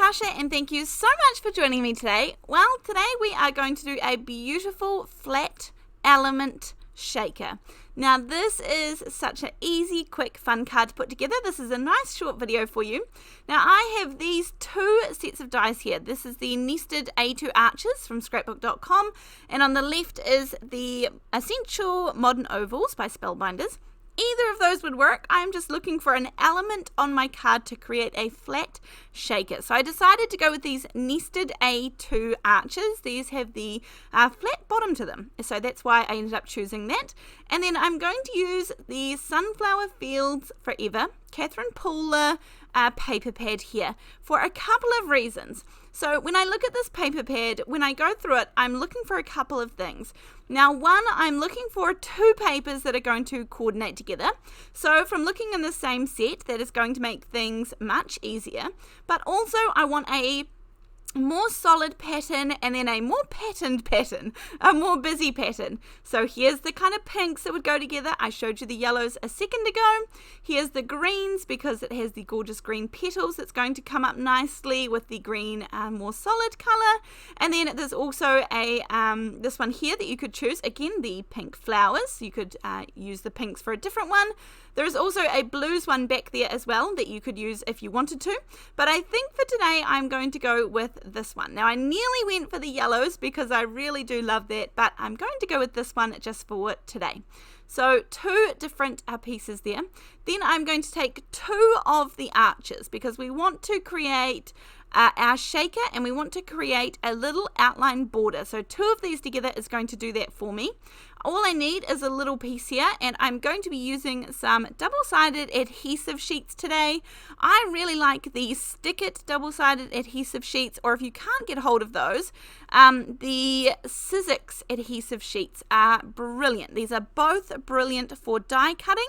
Natasha and thank you so much for joining me today. Well, today we are going to do a beautiful flat element shaker. Now this is such an easy, quick, fun card to put together. This is a nice short video for you. Now I have these two sets of dies here. This is the nested A2 arches from scrapbook.com, and on the left is the Essential Modern Ovals by Spellbinders. Either of those would work. I'm just looking for an element on my card to create a flat shaker. So I decided to go with these nested A2 arches. These have the flat bottom to them. So that's why I ended up choosing that. And then I'm going to use the Sunflower Fields Forever Catherine Pooler paper pad here for a couple of reasons. So when I look at this paper pad, when I go through it, I'm looking for a couple of things. Now one, I'm looking for two papers that are going to coordinate together. So from looking in the same set, that is going to make things much easier. But also I want a more solid pattern and then a more patterned pattern, a more busy pattern. So here's the kind of pinks that would go together. I showed you the yellows a second ago. Here's the greens because it has the gorgeous green petals that's going to come up nicely with the green more solid color. And then there's also a this one here that you could choose. Again, the pink flowers. You could use the pinks for a different one. There is also a blues one back there as well that you could use if you wanted to. But I think for today I'm going to go with this one. Now I nearly went for the yellows because I really do love that, but I'm going to go with this one just for today. So two different pieces there. Then I'm going to take two of the arches because we want to create our shaker and we want to create a little outline border. So two of these together is going to do that for me. All I need is a little piece here, and I'm going to be using some double-sided adhesive sheets today. I really like the Stick It double-sided adhesive sheets, or if you can't get hold of those, the Sizzix adhesive sheets are brilliant. These are both brilliant for die cutting.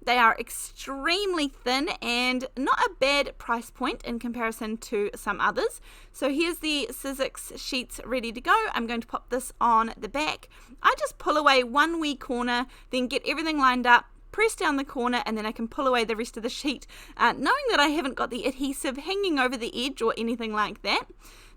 They are extremely thin and not a bad price point in comparison to some others. So here's the Sizzix sheets ready to go. I'm going to pop this on the back. I just pull away one wee corner, then get everything lined up, press down the corner, and then I can pull away the rest of the sheet, knowing that I haven't got the adhesive hanging over the edge or anything like that.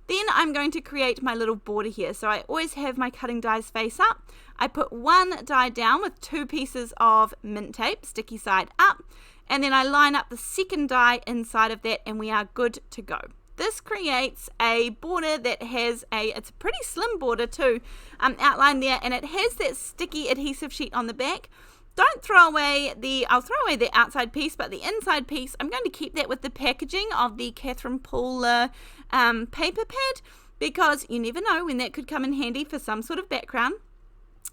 Then I'm going to create my little border here. So I always have my cutting dies face up. I put one die down with two pieces of mint tape, sticky side up, and then I line up the second die inside of that, and we are good to go. This creates a border that has it's a pretty slim border too, outline there, and it has that sticky adhesive sheet on the back. Don't throw away I'll throw away the outside piece, but the inside piece, I'm going to keep that with the packaging of the Catherine Pooler paper pad, because you never know when that could come in handy for some sort of background.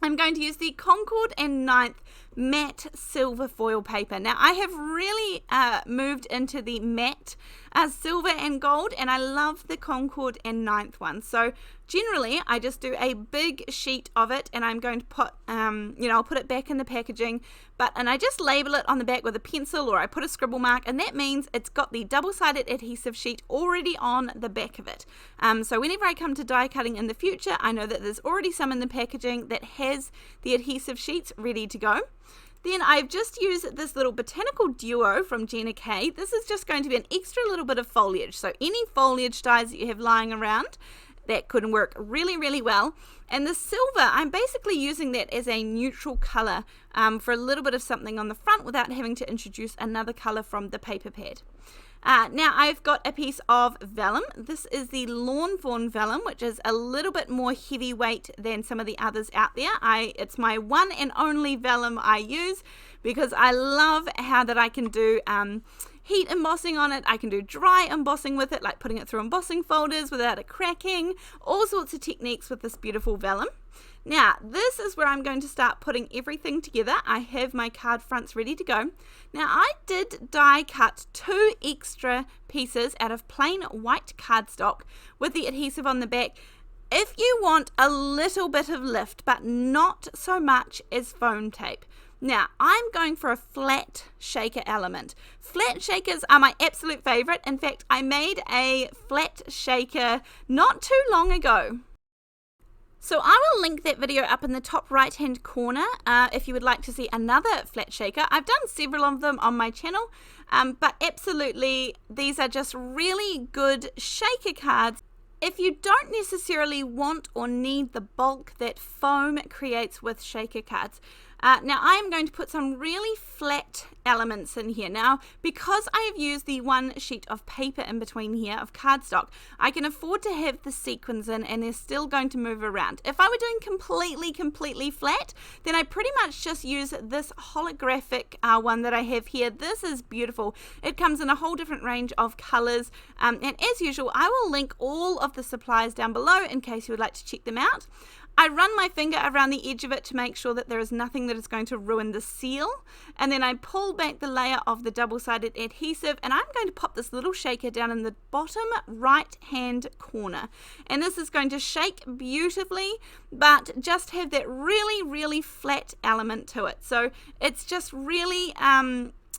I'm going to use the Concord and 9th matte silver foil paper. Now I have really moved into the matte silver and gold, and I love the Concord and 9th one. So generally I just do a big sheet of it, and I'm going to put I'll put it back in the packaging, and I just label it on the back with a pencil, or I put a scribble mark, and that means it's got the double-sided adhesive sheet already on the back of it. So whenever I come to die cutting in the future, I know that there's already some in the packaging that has the adhesive sheets ready to go. Then I've just used this little Botanical Duo from Gina. This is just going to be an extra little bit of foliage. So any foliage dies that you have lying around, that could work really, really well. And the silver, I'm basically using that as a neutral color for a little bit of something on the front without having to introduce another color from the paper pad. Now I've got a piece of vellum. This is the Lawn Fawn vellum, which is a little bit more heavyweight than some of the others out there. It's my one and only vellum I use because I love how that I can do heat embossing on it. I can do dry embossing with it, like putting it through embossing folders without it cracking. All sorts of techniques with this beautiful vellum. Now, this is where I'm going to start putting everything together. I have my card fronts ready to go. Now, I did die cut two extra pieces out of plain white cardstock with the adhesive on the back. If you want a little bit of lift, but not so much as foam tape. Now, I'm going for a flat shaker element. Flat shakers are my absolute favorite. In fact, I made a flat shaker not too long ago. So I will link that video up in the top right hand corner if you would like to see another flat shaker. I've done several of them on my channel, but absolutely these are just really good shaker cards if you don't necessarily want or need the bulk that foam creates with shaker cards. Now I am going to put some really flat elements in here. Now, because I have used the one sheet of paper in between here of cardstock, I can afford to have the sequins in and they're still going to move around. If I were doing completely flat, then I pretty much just use this holographic one that I have here. This is beautiful. It comes in a whole different range of colors, and as usual, I will link all of the supplies down below in case you would like to check them out. I run my finger around the edge of it to make sure that there is nothing that is going to ruin the seal, and then I pull back the layer of the double-sided adhesive, and I'm going to pop this little shaker down in the bottom right hand corner, and this is going to shake beautifully but just have that really flat element to it. So it's just really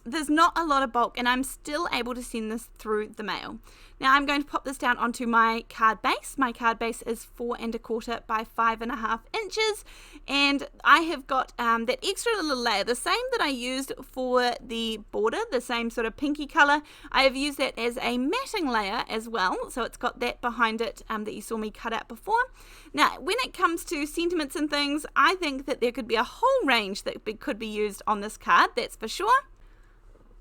there's not a lot of bulk, and I'm still able to send this through the mail. Now I'm going to pop this down onto my card base. My card base is 4 1/4 by 5.5 inches, and I have got that extra little layer, the same that I used for the border, the same sort of pinky color. I have used that as a matting layer as well, so it's got that behind it that you saw me cut out before. Now when it comes to sentiments and things, I think that there could be a whole range that could be used on this card, that's for sure.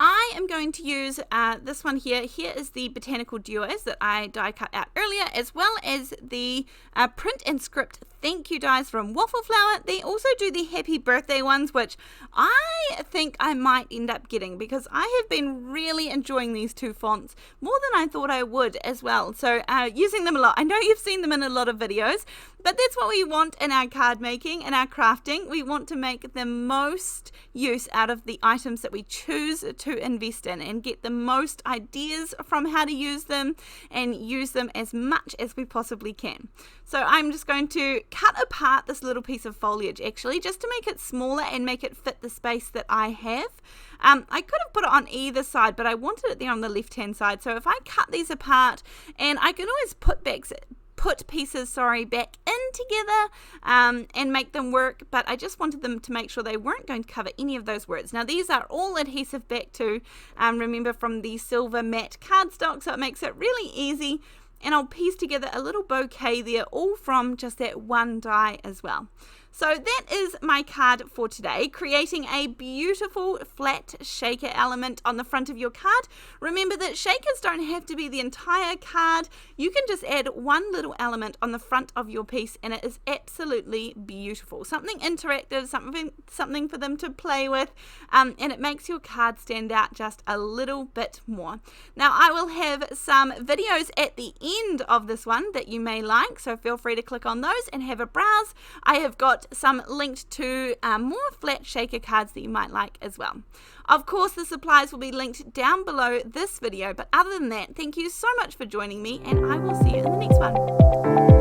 I am going to use this one here. Here is the Botanical Duos that I die cut out earlier, as well as the print and script thank you dies from Waffle Flower. They also do the happy birthday ones, which I think I might end up getting because I have been really enjoying these two fonts more than I thought I would as well. So using them a lot. I know you've seen them in a lot of videos, but that's what we want in our card making and our crafting. We want to make the most use out of the items that we choose to invest in and get the most ideas from how to use them and use them as much as we possibly can. So I'm just going to cut apart this little piece of foliage actually, just to make it smaller and make it fit the space that I have. I could have put it on either side, but I wanted it there on the left hand side. So if I cut these apart, and I can always put pieces back in together and make them work, but I just wanted them to make sure they weren't going to cover any of those words. Now these are all adhesive back to remember from the silver matte cardstock, so it makes it really easy, and I'll piece together a little bouquet there, all from just that one die as well. So that is my card for today, creating a beautiful flat shaker element on the front of your card. Remember that shakers don't have to be the entire card. You can just add one little element on the front of your piece and it is absolutely beautiful. Something interactive, something for them to play with, and it makes your card stand out just a little bit more. Now I will have some videos at the end of this one that you may like, so feel free to click on those and have a browse. I have got some linked to more flat shaker cards that you might like as well. Of course, the supplies will be linked down below this video, but other than that, thank you so much for joining me, and I will see you in the next one.